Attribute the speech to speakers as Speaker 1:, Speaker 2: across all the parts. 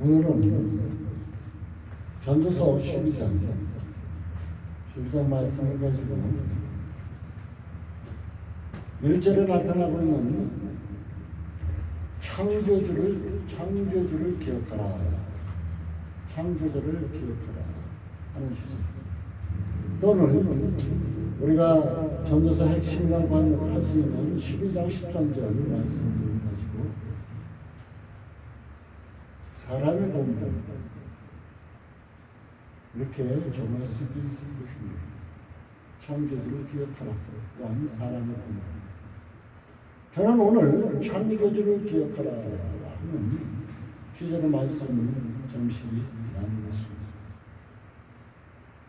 Speaker 1: 오늘은 전도서 12장 말씀을 가지고 1절에 나타나고 있는 창조주를 기억하라. 창조주를 기억하라 하는 주제. 또는 우리가 전도서 핵심이라고 할 수 있는 12장 13절 말씀을 가지고 사람의 본분 이렇게 정할 수도 있을 것입니다. 창조주를 기억하라. 또한 사람의 본분. 저는 오늘 창조주를 기억하라 하는 기절의 말씀을 잠시 나누겠습니다.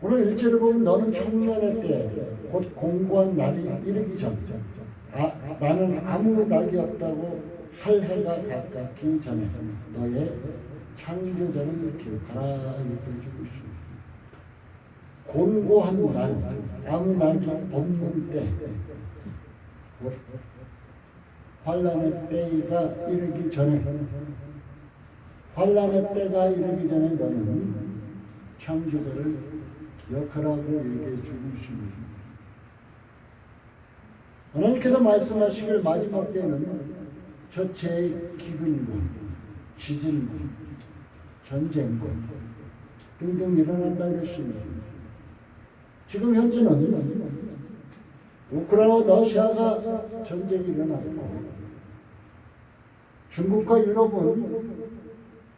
Speaker 1: 오늘 1절에 보면 너는 청년의 때 곧 공고한 날이 이르기 전 나는 아무 낙이 없다고 할 해가 가깝기 전에 너의 창조자를 기억하라 이렇게 주고 있습니다. 곤고한 날, 아무 낙이 없는 때, 곧 환란의 때가 이르기 전에, 환란의 때가 이르기 전에 너는 창조자를 기억하라고 얘기해 주고 있습니다. 하나님께서 말씀하시길 마지막 때는 저체의 기근과 지진과 전쟁과 등등 일어난다고 했습니다. 지금 현재는 우크라이나와 러시아가 전쟁이 일어났고 중국과 유럽은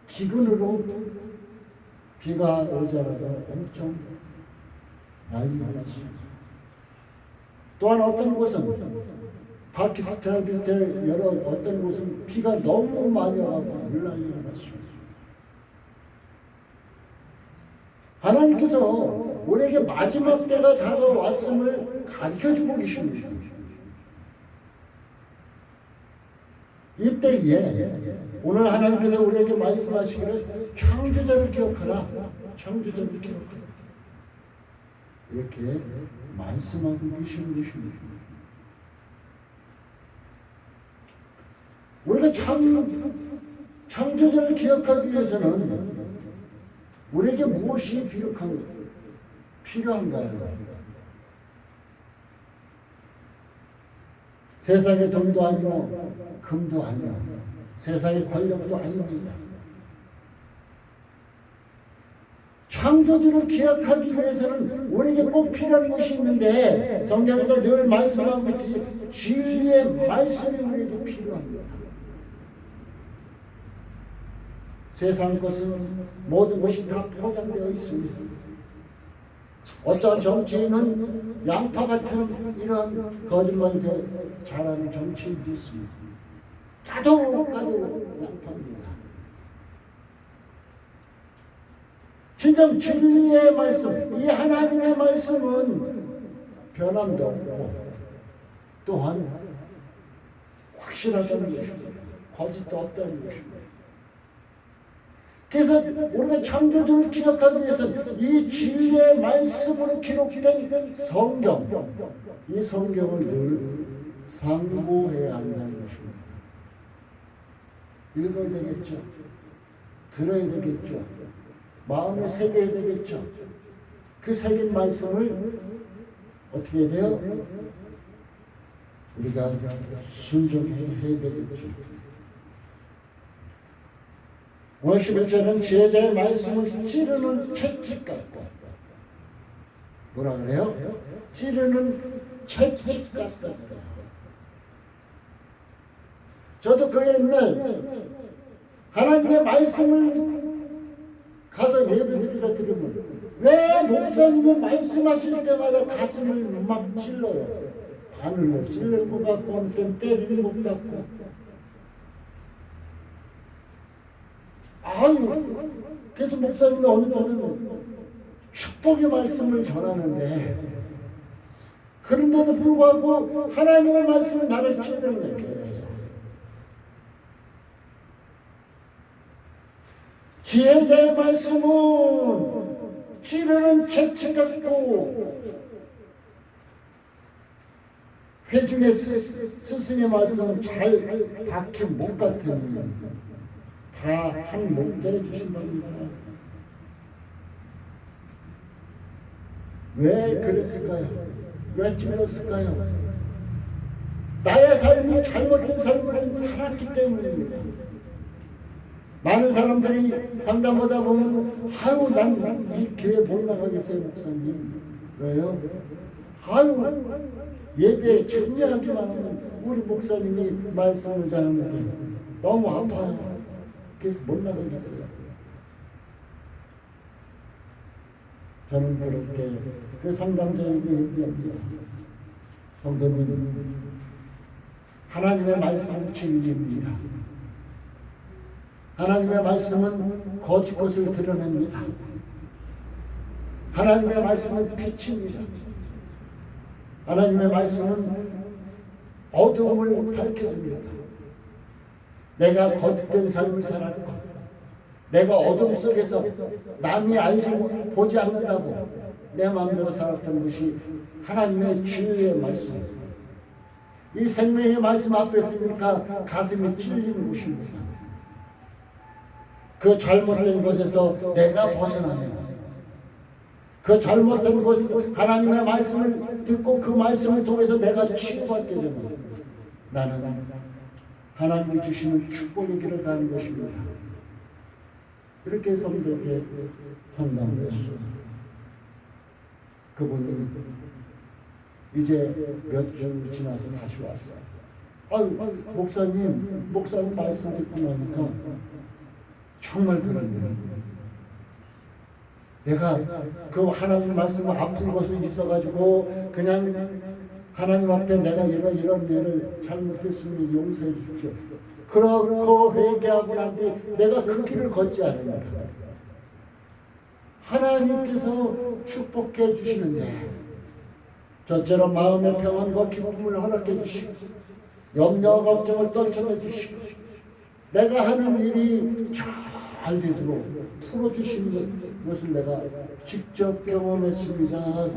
Speaker 1: 기근으로 비가 오지 않아서 엄청 난리가 났습니다. 또한 어떤 곳은 파키스탄 비슷해 여러 어떤 곳은 비가 너무 많이 와서 난리가 났습니다. 하나님께서 우리에게 마지막 때가 다가왔음을 가르쳐주고 계십니다. 이때에 오늘 하나님께서 우리에게 말씀하시기를 창조자를 기억하라. 창조자를 기억하라. 이렇게 말씀하고 계시는 것입니다. 우리가 창조자를 기억하기 위해서는 우리에게 무엇이 필요한가요? 세상의 돈도 아니요, 금도 아니요, 세상의 권력도 아닙니다. 창조주를 기억하기 위해서는 우리에게 꼭 필요한 것이 있는데 성경에서 늘 말씀하고 있듯이 진리의 말씀이 우리에게 필요합니다. 세상 것은 모든 것이 다 포장되어 있습니다. 어떤 정치인은 양파 같은 이런 거짓말을 잘하는 정치인도 있습니다. 까도 양파입니다. 진정 진리의 말씀, 이 하나님의 말씀은 변함도 없고 또한 확실하다는 것입니다. 거짓도 없다는 것입니다. 그래서 우리가 창조주를 기억하기 위해서는 이 진리의 말씀으로 기록된 성경, 이 성경을 늘 상고해야 한다는 것입니다. 읽어야 되겠죠. 들어야 되겠죠. 마음에 새겨야 되겠죠. 그 새긴 말씀을 어떻게 해야 돼요? 우리가 순종해야 되겠죠. 오늘 11절은 지혜자의 말씀을 찌르는 채찍 같고 뭐라 그래요? 찌르는 채찍 같다. 저도 그 옛날 하나님의 말씀을 가서 예배드리다 들으면 왜 목사님이 말씀하실 때마다 가슴을 막 찔러요. 바늘로 찔릴 것 같고 어느 때는 때리는 것 같고 그래서 목사님이 어느 때는 축복의 말씀을 전하는데 그런데도 불구하고 하나님의 말씀은 나를 찌르는 거예요. 지혜자의 말씀은 찌르는 채찍 같고 회중의 스승의 말씀은 잘 박힌 못 같으니 다 한 목자에 주신 겁니다. 왜 그랬을까요? 왜 찔렀을까요? 나의 삶이 잘못된 삶을 살았기 때문입니다. 많은 사람들이 상담하다 보면 아유 난 이 교회 못 나가겠어요 목사님. 왜요? 아유 예배에 참여하기만 하면 우리 목사님이 말씀을 전하는데 너무 아파요. 그래서 못 나가겠어요. 저는 그럴 때 그 상담자에게 얘기합니다. 성도님, 하나님의 말씀은 진리입니다. 하나님의 말씀은 거짓 것을 드러냅니다. 하나님의 말씀은 빛입니다. 하나님의 말씀은 어두움을 밝혀줍니다. 내가 거듭된 삶을 살았고 내가 어둠 속에서 남이 알지 보지 않는다고 내 마음대로 살았던 것이 하나님의 진리의 말씀. 이 생명의 말씀 앞에 있으니까 가슴이 찔린 것입니다. 그 잘못된 것에서 내가 벗어나면 그 잘못된 것 하나님의 말씀을 듣고 그 말씀을 통해서 내가 치유받게 되면 나는 하나님이 주시는 축복의 길을 가는 것입니다. 이렇게 성도에게 상담을 했습니다. 그분이 이제 몇 주 지나서 다시 왔어요. 아유 목사님 말씀 듣고 나니까 정말 그렇네요. 내가 그 하나님 말씀 아픈 것이 있어가지고 그냥 하나님 앞에 내가 이런 일을 잘못했으면 용서해 주십시오. 그렇고 회개하고 난 뒤 내가 그 길을 걷지 않으니까 하나님께서 축복해 주시는데 저처럼 마음의 평안과 기쁨을 허락해 주시고 염려와 걱정을 떨쳐내 주시고 내가 하는 일이 잘 되도록 풀어주시는 것을 내가 직접 경험했습니다.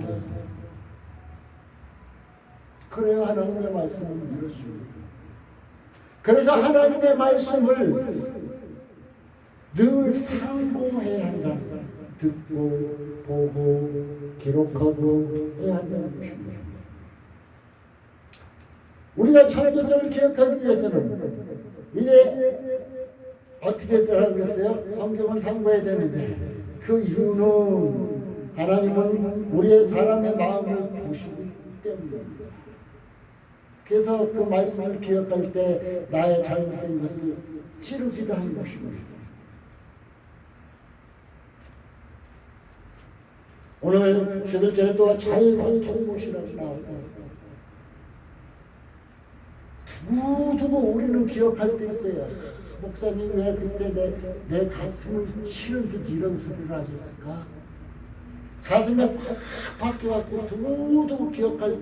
Speaker 1: 그래요. 하나님의 말씀은 이렇습니다. 그래서 하나님의 말씀을 늘 상고해야 한다. 듣고 보고 기록하고 해야 한다는 것입니다. 우리가 창조주를 기억하기 위해서는 이제 어떻게 하겠어요? 성경을 상고해야 되는데 그 이유는 하나님은 우리의 사람의 마음을 보시기 때문입니다. 그래서 그 말씀을 기억할 때 나의 잘못된 것을 찌르기도 한 것입니다. 오늘 11절에도 잘 경고시라고 나오고 두고두고 우리는 기억할 때 있어요. 목사님 왜 그때 내 가슴을 치는 듯 이런 소리를 하셨을까? 가슴에 팍 박혀갖고 두고두고 기억할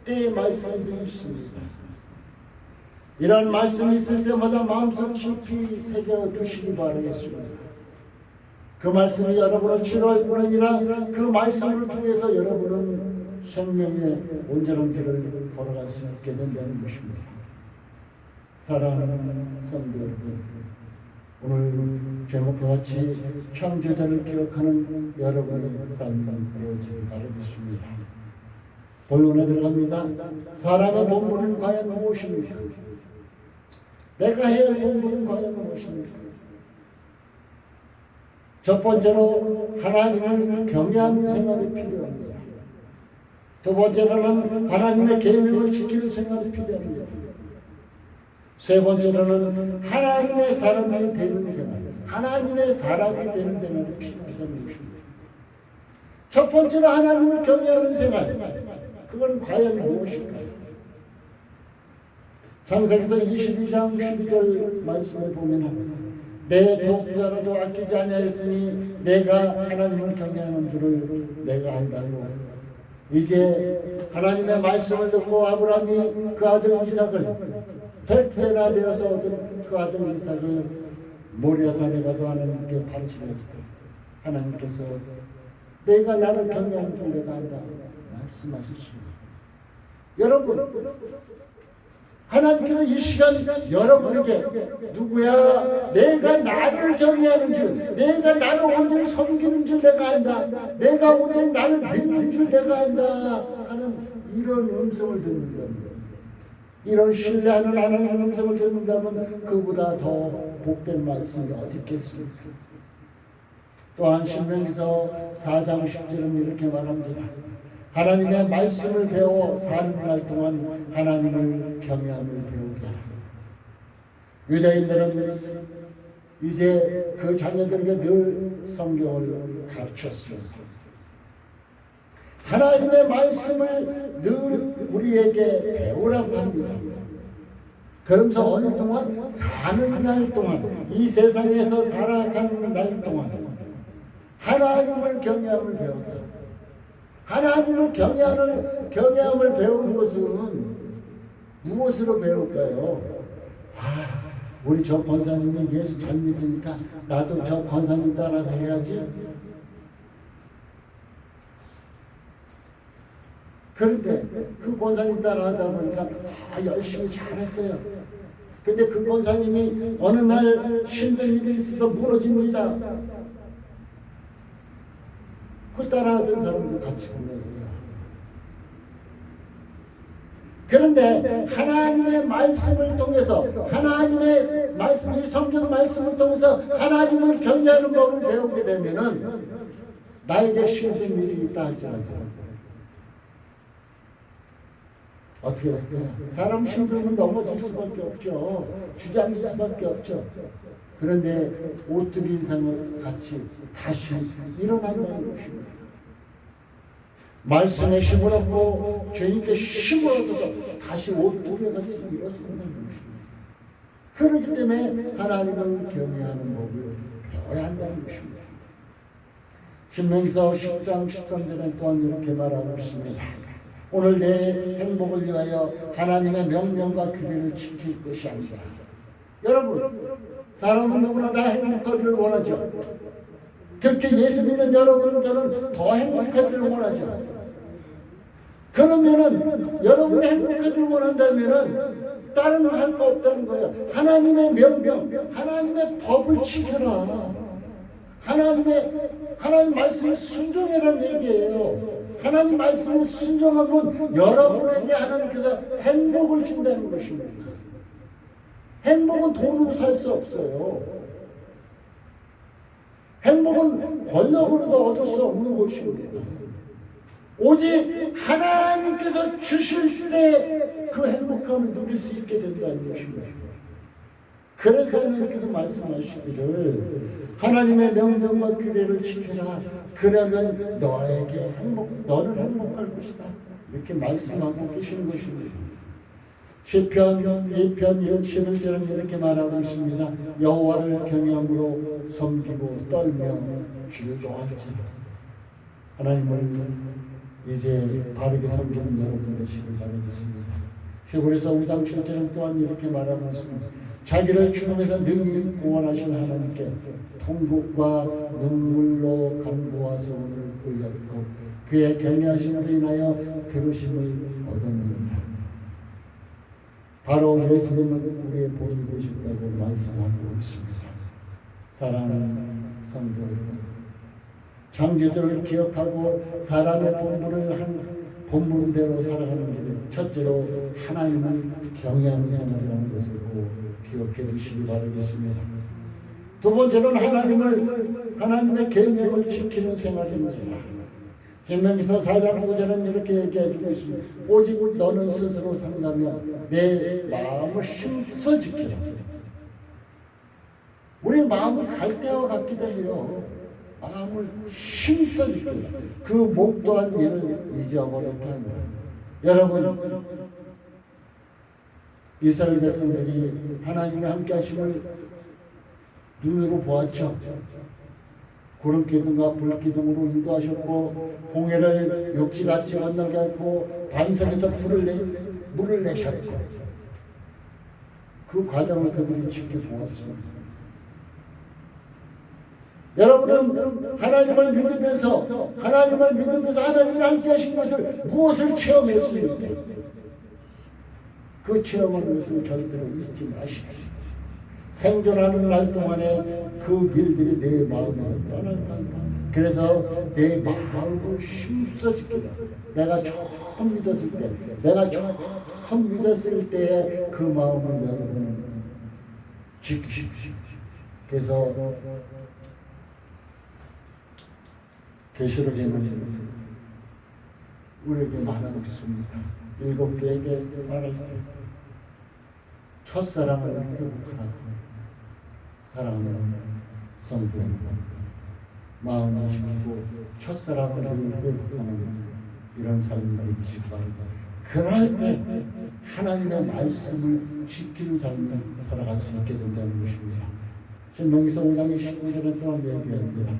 Speaker 1: 때의 말씀도 있습니다. 이런 말씀이 있을 때마다 마음속 깊이 새겨두시기 바라겠습니다. 그 말씀이 여러분을 치료할 뿐 아니라 그 말씀을 통해서 여러분은 생명의 온전한 길을 걸어갈 수 있게 된다는 것입니다. 사랑하는 성도 여러분, 오늘 제목과 같이 창조자를 기억하는 여러분의 삶이 되어지기 바라겠습니다. 본론에 들어갑니다. 사람의 본분은 과연 무엇입니까? 내가 해야 할 본분은 과연 무엇입니까? 첫 번째로 하나님을 경외하는 생활이 필요합니다. 두 번째로는 하나님의 계명을 지키는 생활이 필요합니다. 세 번째로는 하나님의 사람이 되는 생활, 하나님의 사람이 되는 생활이 필요하다는 것입니다. 첫 번째로 하나님을 경외하는 생활, 그건 과연 무엇일까요? 창세기서 22장 12절 말씀을 보면 내 독자라도 아끼지 아니하였으니 내가 하나님을 경외하는 줄을 내가 안다고. 이제 하나님의 말씀을 듣고 아브라함이 그 아들 이삭을 100세나 되어서 얻은 그 아들 이삭을 모리아산에 가서 하나님께 바치려 할 때 하나님께서 내가 나를 경외하는 줄 내가 안다고 말씀하셨습니다. 여러분, 하나님께서 이 시간 여러분에게 누구야? 내가 나를 경외하는 줄, 내가 나를 온전히 섬기는 줄 내가 안다, 내가 온전히 나를 믿는 줄 내가 안다 하는 이런 음성을 듣는다면, 이런 신뢰하는 하나님의 음성을 듣는다면 그보다 더 복된 말씀이 어디 있겠습니까? 또한 신명기서 4장 10절은 이렇게 말합니다. 하나님의 말씀을 배워 사는 날 동안 하나님을 경외함을 배우게 하라. 유대인들은 이제 그 자녀들에게 늘 성경을 가르쳤습니다. 하나님의 말씀을 늘 우리에게 배우라고 합니다. 그러면서 어느 동안 사는 날 동안, 이 세상에서 살아가는 날 동안 하나님을 경외함을 배운다. 하나님을 경외함을 배우는 것은 무엇으로 배울까요? 우리 저 권사님이 예수 잘 믿으니까 나도 저 권사님 따라서 해야지. 그런데 그 권사님 따라 하다 보니까 열심히 잘했어요. 근데 그 권사님이 어느 날 힘든 일이 있어서 무너집니다. 그 따라하던 사람도 같이 무너져요. 그런데 하나님의 말씀을 통해서, 하나님의 말씀, 이 성경 말씀을 통해서 하나님을 경외하는 법을 배우게 되면은 나에게 힘든 일이 있다 할지라도 어떻게 될까요? 사람 힘들면 넘어질 수밖에 없죠. 주저앉을 수밖에 없죠. 그런데 오뚜기 인상을 같이 다시 일어난다는 것입니다. 말씀에 힘을 얻고 주님께 힘을 얻어서 다시 오뚜기 같이 일어선다는 것입니다. 그렇기 때문에 하나님을 경외하는 법을 배워야 한다는 것입니다. 신명기서 10장 13절에 또한 이렇게 말하고 있습니다. 오늘 내 행복을 위하여 하나님의 명령과 규례를 지킬 것이 아니라. 여러분, 사람은 누구나 다 행복하기를 원하죠. 특히 예수 믿는 여러분은 저는 더 행복하기를 원하죠. 그러면은 여러분이 행복하기를 원한다면은 다른 거 할 거 없다는 거예요. 하나님의 명령, 하나님의 법을 지켜라. 하나님 말씀에 순종해라는 얘기예요. 하나님 말씀에 순종하면 여러분에게 하나님께서 행복을 준다는 것입니다. 행복은 돈으로 살 수 없어요. 행복은 권력으로도 얻을 수 없는 것입니다. 오직 하나님께서 주실 때 그 행복함을 누릴 수 있게 된다는 것입니다. 그래서 하나님께서 말씀하시기를 하나님의 명령과 규례를 지켜라. 그러면 너는 행복할 것이다. 이렇게 말씀하고 계시는 것입니다. 시편 2편 11절은 이렇게 말하고 있습니다. 여호와를 경외함으로 섬기고 떨며 즐거워할지라. 하나님을 이제 바르게 섬기는 여러분 되시길 바라겠습니다. 히브리서 5장 7절은 또한 이렇게 말하고 있습니다. 자기를 죽음에서 능히 구원하신 하나님께 통곡과 눈물로 간구와 소원을 올렸고 그의 경외하심으로 인하여 들으심을 얻었느니라. 바로 예수님은 우리의 본이 되셨다고 말씀하고 있습니다. 사랑하는 성도 여러분, 창조주를 기억하고 사람의 본분대로 살아가는 길에 첫째로 하나님을 경외하는 생활이라는 것을 꼭 기억해 주시기 바라겠습니다. 두 번째로는 하나님의 계명을 지키는 생활입니다. 신명기서 4장 5절은 이렇게 얘기해 주고 있습니다. 오직 너는 스스로 삼가며 내 마음을 힘써 지키라. 우리 마음은 갈대와 같기도 해요. 마음을 힘써 지키라. 그 목도한 일을 잊어버렸게 합니다. 여러분, 이스라엘 백성들이 하나님의 함께 하심을 눈으로 보았죠. 구름기둥과 불기둥으로 인도하셨고 홍해를 육지같이 건너게 했고 반석에서 물을 내셨고 그 과정을 그들이 지켜보았습니다. 여러분은 하나님을 믿으면서 하나님이 함께 하신 것을 무엇을 체험했습니까? 그 체험하는 것을 절대로 잊지 마십시오. 생존하는 날 동안에 그 일들이 내 마음에서 떠날 겁니다. 그래서 내 마음을 힘써주기를, 내가 처음 믿었을 때, 내가 처음 믿었을 때의 그 마음을 여러분은 지키십시오. 그래서 계시록에는 우리에게 말하고 있습니다. 7개에게 말할 때 첫사랑을 회복하라고. 사랑하는 성도 마음을 지키고 첫사랑을 회복하는 이런 삶이 되시기 바랍니다. 그럴 때 하나님의 말씀을 지키는 삶을 살아갈 수 있게 된다는 것입니다. 신명기서 5장 29절에 또한 얘기합니다.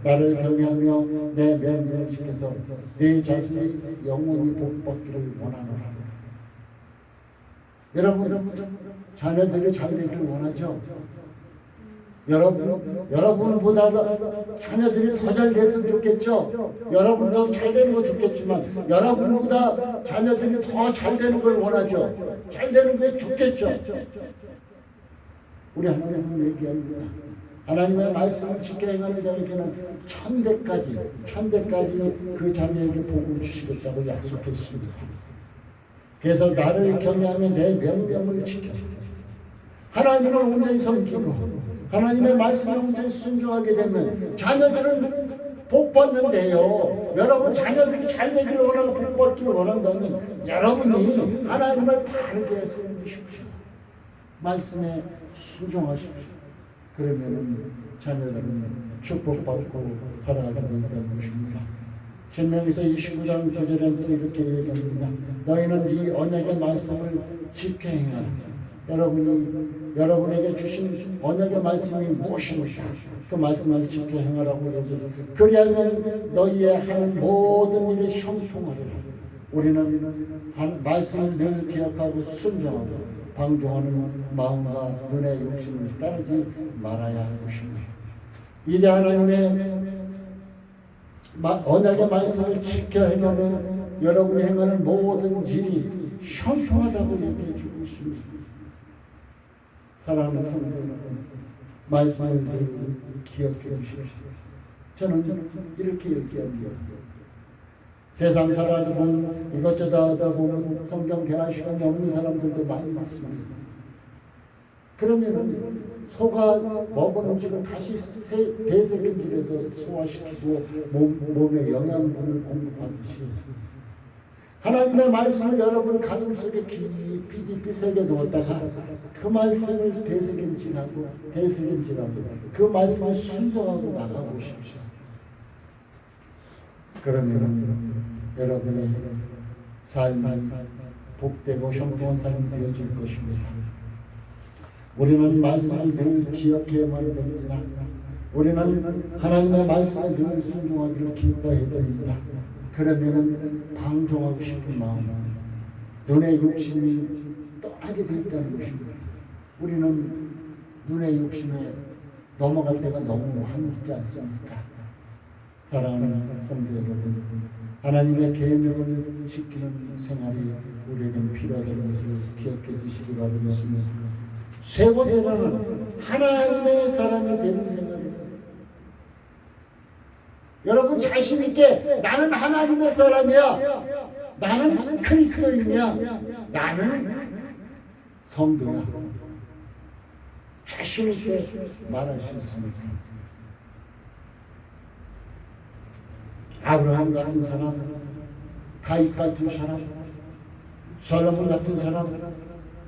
Speaker 1: 나를 경외하며 내 명령을 지켜서 내 자손이 영원히 복받기를 원하노라. 여러분, 자녀들이 잘 되기를 원하죠? 여러분보다 자녀들이 더 잘 됐으면 좋겠죠? 여러분도 잘 되는 거 좋겠지만, 여러분보다 자녀들이 더 잘 되는 걸 원하죠? 잘 되는 게 좋겠죠? 우리 하나님은 얘기합니다. 하나님의 말씀을 지켜 행하는 자에게는 천대까지 그 자녀에게 복을 주시겠다고 약속했습니다. 그래서 나를 경외하며 내 명령을 지켜서 하나님을 온전히 섬기고 하나님의 말씀에 온전히 순종하게 되면 자녀들은 복 받는데요. 여러분 자녀들이 잘 되기를 원하고 복 받기를 원한다면 여러분이 하나님을 바르게 섬기십시오. 말씀에 순종하십시오. 그러면 자녀들은 축복받고 살아가게 된다는 것입니다. 신명기서 29장 9절에 이렇게 얘기합니다. 너희는 이 언약의 말씀을 지켜 행하라. 여러분에게 주신 언약의 말씀이 무엇입니까? 그 말씀을 지켜 행하라고 얘기해요. 그리하면 너희의 하는 모든 일이 형통하리라. 우리는 말씀을 늘 기억하고 순종하고 방종하는 마음과 눈의 욕심을 따르지 말아야 할 것입니다. 이제 하나님의 언약의 말씀을 지켜 행하는 여러분이 행하는 모든 일이 형통하다고 얘기해 주고 있습니다. 사랑하는 성도 여러분, 말씀을 늘 기억해 주십시오. 저는 이렇게 얘기합니다. 세상 살아도 보면 이것저것 하다 보면 성경 개할 시간이 없는 사람들도 많이 있습니다. 그러면 소가 먹은 음식을 다시 대세균질에서 소화시키고 몸에 영양분을 공급하듯이 하나님의 말씀을 여러분 가슴속에 깊이 새겨 놓았다가 그 말씀을 대세균질하고 그 말씀에 순종하고 나가보십시오. 그러면 여러분의 삶이 복되고 형통한 삶이 되어질 것입니다. 우리는 말씀을 늘 기억해야만 됩니다. 우리는 하나님의 말씀에 늘 순종하기를 기뻐해야 됩니다. 그러면은 방종하고 싶은 마음, 눈의 욕심이 떠나게 되었다는 것입니다. 우리는 눈의 욕심에 넘어갈 때가 너무 많이 있지 않습니까? 사랑하는 성도 여러분, 하나님의 계명을 지키는 생활이 우리에게는 필요하다는 것을 기억해 주시기 바라겠습니다. 세 번째로는 하나님의 사람이 되는 생활이에요. 여러분 자신 있게 나는 하나님의 사람이야, 나는 그리스도인이야, 나는 성도야, 자신 있게 말할 수 있습니까? 아브라함 같은 사람, 다윗 같은 사람, 솔로몬 같은 사람,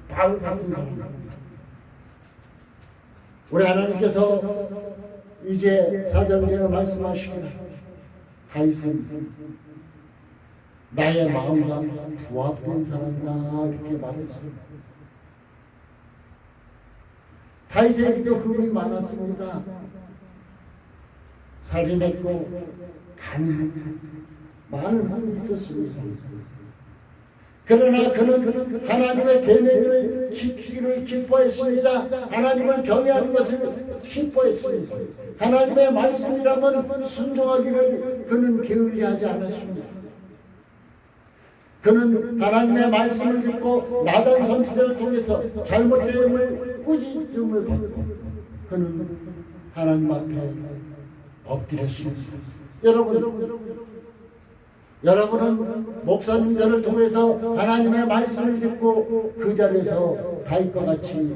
Speaker 1: 바울 같은 사람, 우리 하나님께서 이제 사도행전에 말씀하시기를 다윗은 나의 마음과 부합된 사람이다 이렇게 말했습니다. 다윗에게도 흠이 많았습니다. 살인했고 간음했고 많은 흠이 있었습니다. 그러나 그는 하나님의 계명을 지키기를 기뻐했습니다. 하나님을 경외하는 것을 기뻐했습니다. 하나님의 말씀이라면 순종하기를 그는 게을리하지 않았습니다. 그는 하나님의 말씀을 듣고 나단 선지자를 통해서 잘못됨을 꾸짖음을 받고 그는 하나님 앞에 엎드렸습니다. 여러분은 목사님들을 통해서 하나님의 말씀을 듣고 그 자리에서 다윗과 같이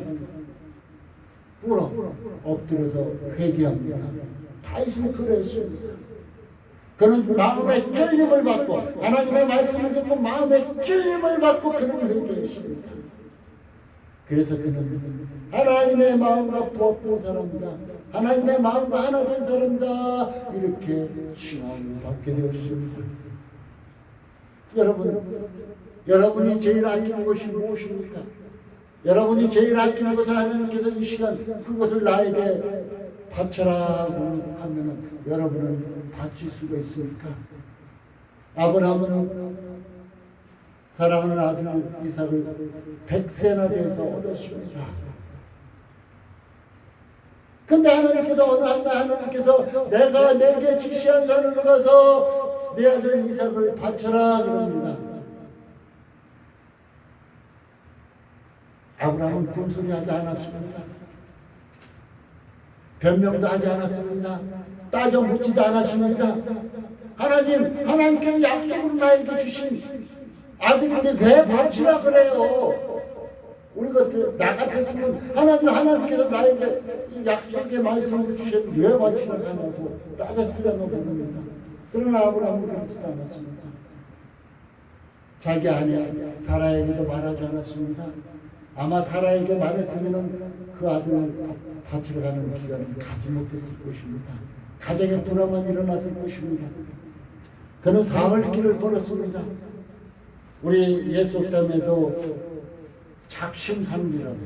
Speaker 1: 꿇어 엎드려서 회개합니다. 다윗은 그랬습니다. 그는 마음의 찔림을 받고 하나님의 말씀을 듣고 마음의 찔림을 받고 그는 회개했습니다. 그래서 그는 하나님의 마음과 부합된 사람이다, 하나님의 마음과 하나 된 사람이다, 이렇게 칭함을 받게 되었습니다. 여러분이 제일 아끼는 것이 무엇입니까? 여러분이 제일 아끼는 것을 하나님께서 이 시간 그것을 나에게 바쳐라고 하면 여러분은 바칠 수가 있습니까? 아브라함은 사랑하는 아들 이삭을 100세나 돼서 얻었습니다. 근데 하나님께서 어느 한 날 하나님께서 내가 내게 지시한 산으로 가서 내 아들 이삭을 바쳐라 그럽니다. 아브라함은 군소리 하지 않았습니다. 변명도 하지 않았습니다. 따져 묻지도 않았습니다. 하나님께서 약속으로 나에게 주신 아들인데 왜 바치라 그래요? 우리가 나 같았으면 하나님께서 나에게 약속의 말씀을 주신 왜 바치라 하냐고 따졌으려고 부릅니다. 그러나 아브라함은 그렇지도 않았습니다. 자기 아내 사라에게도 말하지 않았습니다. 아마 사라에게 말했으면 그 아들을 바치러 가는 기간을 가지 못했을 것입니다. 가정에 불화만 일어났을 것입니다. 그는 사흘 길을 걸었습니다. 우리 예수담에도 작심삼일이라고,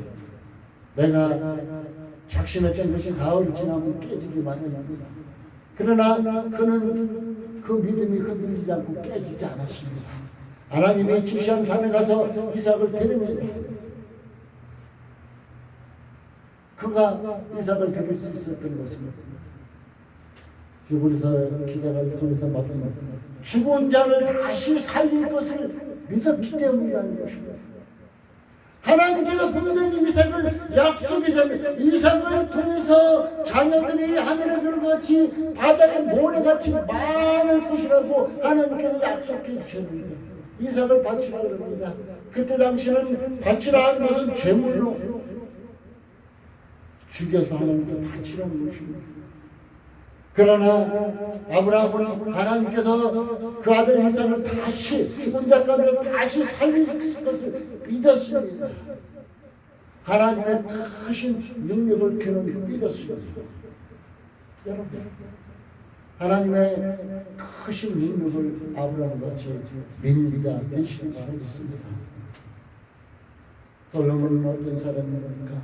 Speaker 1: 내가 작심했던 것이 사흘이 지나면 깨지기 마련입니다. 그러나 그는 그 믿음이 흔들리지 않고 깨지지 않았습니다. 하나님이 지시한 산에 가서 이삭을 드립니다. 그가 이삭을 드릴 수 있었던 것입니다. 히브리서 기자가 통해서 말합니다. 죽은 자를 다시 살릴 것을 믿었기 때문이라는 것입니다. 하나님께서 분명히 이삭을 약속해 줬는데 이삭을 통해서 자녀들이 하늘의 별같이 바다의 모래같이 많을 것이라고 하나님께서 약속해 주셨는데 이삭을 바치라 그럽니다. 그때 당시는 바치라 하는 것은 죄물로 죽여서 하나님께 바치라는 것입니다. 그러나 아브라함은 하나님께서 그 아들 이삭을 다시 죽은 자 가운데 다시 살릴 것을 믿었습니다. 하나님의 크신 능력을 그는 믿었습니다. 여러분, 하나님의 크신 능력을 아브라함같이 믿는 자 되시기 바라겠습니다. 솔로몬은 어떤 사람입니까?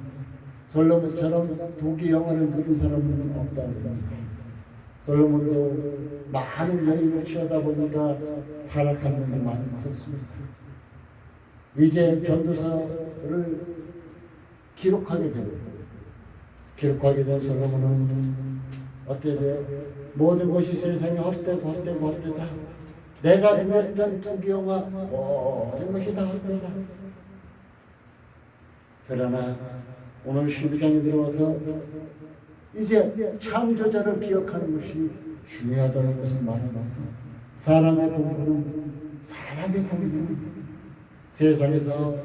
Speaker 1: 솔로몬처럼 부귀영화를 누린 사람은 없다고. 솔로몬도 많은 여인을 취하다 보니까 타락한 면이 많이 있었습니다. 이제 전도서를 기록하게 된 솔로몬은 어떻게 돼요? 모든 것이 세상에 헛되다. 내가 누렸던 부귀영화 모든 것이 다 헛되다. 그러나 오늘 12장에 들어와서 이제 창조자를 기억하는 것이 중요하다는 것을 말하면서 사람의 본분은 세상에서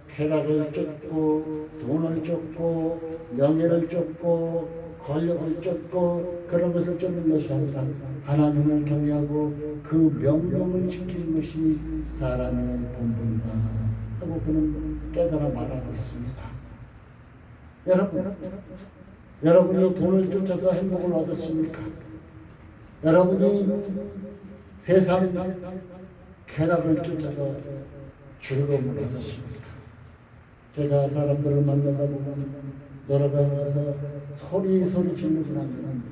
Speaker 1: 쾌락을 쫓고 돈을 쫓고 명예를 쫓고 권력을 쫓고 그런 것을 쫓는 것이 아니라 하나님을 경외하고 그 명령을 지키는 것이 사람의 본분이다 하고 그는 깨달아 말하고 있습니다. 여러분이 돈을 쫓아서 행복을 얻었습니까? 여러분이 세상 쾌락을 쫓아서 즐거움을 얻었습니까? 제가 사람들을 만나다 보면 여러 번 와서 소리 지르고 나면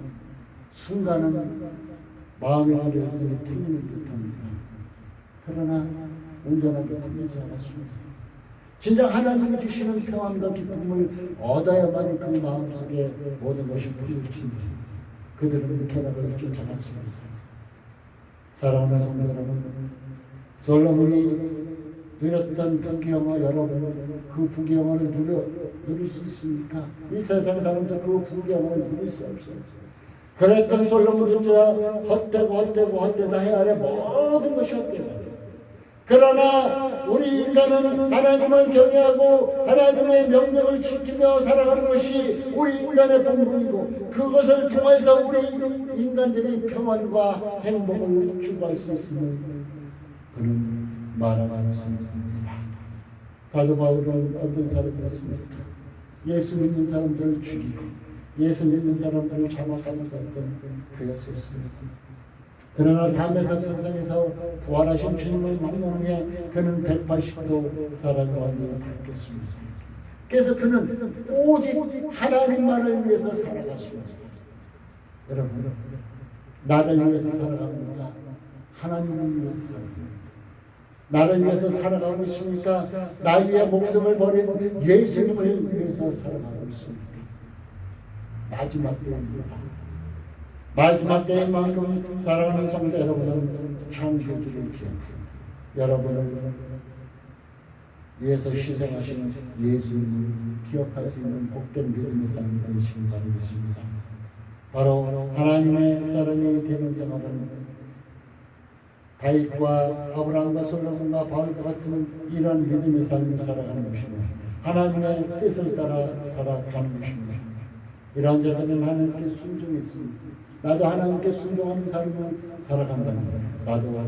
Speaker 1: 순간은 마음의 흔들림이 풀리는 듯합니다. 그러나 온전하게 풀리지 않았습니다. 진짜 하나님이 주시는 평안과 기쁨을 얻어야만 그 마음속에 모든 것이 풀려진다. 그들은 쾌락을 쫓아갔습니다. 사랑하는 성도 여러분, 솔로몬이 누렸던 부귀영화, 여러분 그 부귀영화를 누릴 수 있습니까? 이 세상 사람들 그 부귀영화를 누릴 수 없어요. 그랬던 솔로몬조차 헛되다 해 아래 모든 것이 헛되다. 그러나 우리 인간은 하나님을 경외하고 하나님의 명령을 지키며 살아가는 것이 우리 인간의 본분이고, 그것을 통해서 우리 인간들이 평안과 행복을 추구할 수 있음을 그는 말하고 있습니다. 사도 바울은 어떤 사람이었습니까? 예수 믿는 사람들을 죽이고 예수 믿는 사람들을 잡아가는 것은 그였었습니다. 그러나 담에서 선상에서 부활하신 주님을 만난 후에 그는 180도 사랑을 완전히 바뀌었습니다. 그래서 그는 오직 하나님만을 위해서 살아갔습니다. 여러분, 나를 위해서 살아갑니까? 하나님을 위해서 살아갑니까? 나를 위해서 살아가고 있습니까? 나 위해 목숨을 버린 예수님을 위해서 살아가고 있습니까? 마지막 때입니다. 마지막 때인 만큼 사랑하는 성도 여러분은 창조주를 기억합니다. 여러분을 위해서 희생하신 예수님을 기억할 수 있는 복된 믿음의 삶이 되시길 바라겠습니다. 바로 하나님의 사람이 되면서 말하는 다윗과 아브라함과 솔로몬과 바울과 같은 이런 믿음의 삶을 살아가는 것입니다. 하나님의 뜻을 따라 살아가는 것입니다. 이러한 자들은 하나님께 순종했습니다. 나도 하나님께 순종하는 삶을 살아간다면 나도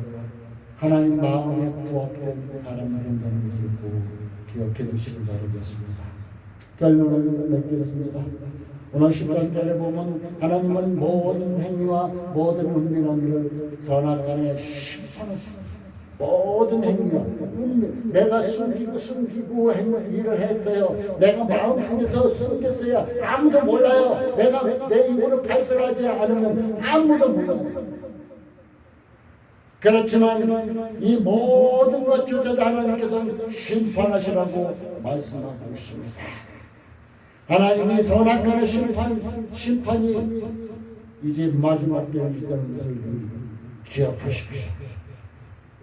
Speaker 1: 하나님 마음에 부합된 사람이 된다는 것을 꼭 기억해 두시길 바라겠습니다. 결론을 맺겠습니다. 오늘 10장절에 보면 하나님은 모든 행위와 모든 은밀한 일을 선악간에 심판하십니다. 모든 행위와 은밀, 내가 숨기고 했는 일을 했어요. 내가 마음속에서 숨겼어요. 아무도 몰라요. 내가 내 입으로 발설하지 않으면 아무도 몰라요. 그렇지만 이 모든 것조차도 하나님께서는 심판하시라고 말씀하고 있습니다. 하나님이 선악간의 심판이 이제 마지막 때에 있다는 것을 기억하십시오.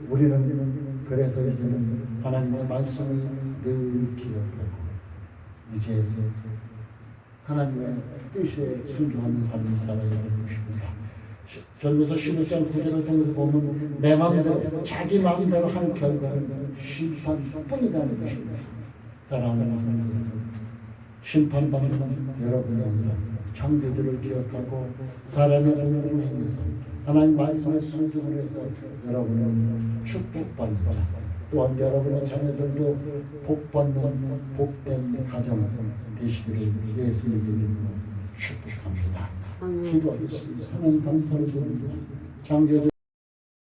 Speaker 1: 우리는 그래서 이제는 하나님의 말씀을 늘 기억하고 이제 하나님의 뜻에 순종하는 삶을 살아야 되는 것입니다. 전도서 11장 9절을 통해서 보면 내 마음대로 자기 마음대로 한 결과는 심판뿐이라는 것입니다. 사랑하는 성도들, 심판받는 여러분이 아니라 창조주를 기억하고 사람의 본분을 행해서 하나님 말씀에 순종을 해서 여러분은 축복받는 자, 또한 여러분의 자녀들도 복받는 복된 가정 되시기를 예수님의 이름으로 축복합니다. 기도하겠습니다. 하나님 감사를 드립니다. 창조주